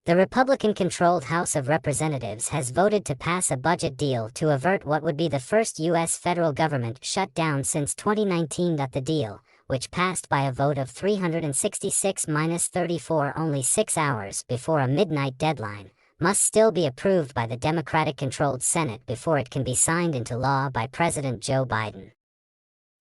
The Republican-controlled House of Representatives has voted to pass a budget deal to avert what would be the first U.S. federal government shutdown since 2019. The deal, which passed by a vote of 366-34 only 6 hours before a midnight deadline, must still be approved by the Democratic-controlled Senate before it can be signed into law by President Joe Biden.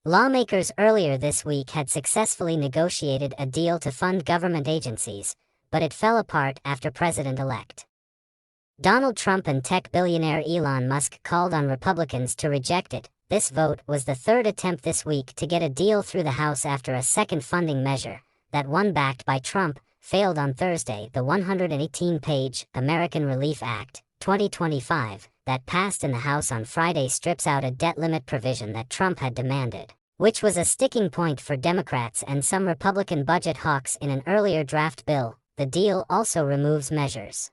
Lawmakers earlier this week had successfully negotiated a deal to fund government agencies, but it fell apart after President-elect Donald Trump and tech billionaire Elon Musk called on Republicans to reject it. This vote was the third attempt this week to get a deal through the House after a second funding measure, that one backed by Trump, failed on Thursday. The 118-page American Relief Act, 2025, that passed in the House on Friday strips out a debt limit provision that Trump had demanded, which was a sticking point for Democrats and some Republican budget hawks in an earlier draft bill. The deal also removes measures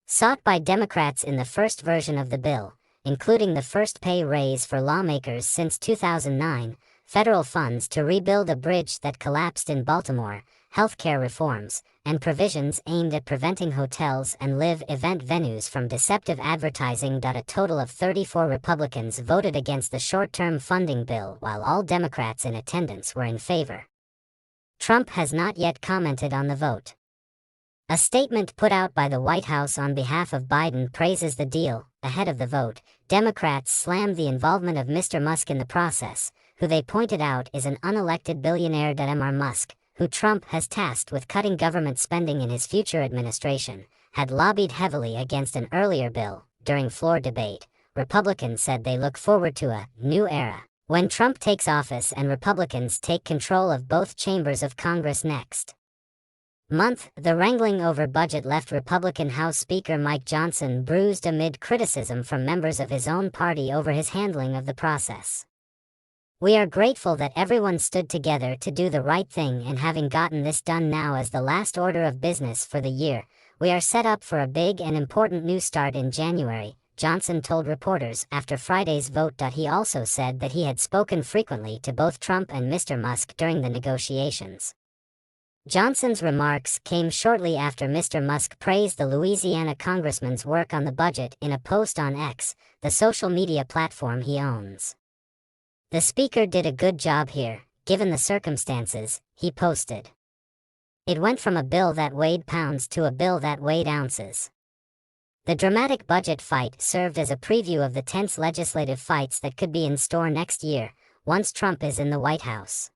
sought by Democrats in the first version of the bill, including the first pay raise for lawmakers since 2009, federal funds to rebuild a bridge that collapsed in Baltimore, healthcare reforms, and provisions aimed at preventing hotels and live event venues from deceptive advertising. A total of 34 Republicans voted against the short-term funding bill while all Democrats in attendance were in favor. Trump has not yet commented on the vote. A statement put out by the White House on behalf of Biden praises the deal. Ahead of the vote, Democrats slammed the involvement of Mr. Musk in the process, who they pointed out is an unelected billionaire. Mr. Musk, who Trump has tasked with cutting government spending in his future administration, had lobbied heavily against an earlier bill. During floor debate, Republicans said they look forward to a new era when Trump takes office and Republicans take control of both chambers of Congress next month. The wrangling over budget left Republican House Speaker Mike Johnson bruised amid criticism from members of his own party over his handling of the process. "We are grateful that everyone stood together to do the right thing, and having gotten this done now as the last order of business for the year, we are set up for a big and important new start in January," Johnson told reporters after Friday's vote. He also said that he had spoken frequently to both Trump and Mr. Musk during the negotiations. Johnson's remarks came shortly after Mr. Musk praised the Louisiana congressman's work on the budget in a post on X, the social media platform he owns. "The speaker did a good job here, given the circumstances," he posted. "It went from a bill that weighed pounds to a bill that weighed ounces." The dramatic budget fight served as a preview of the tense legislative fights that could be in store next year, once Trump is in the White House.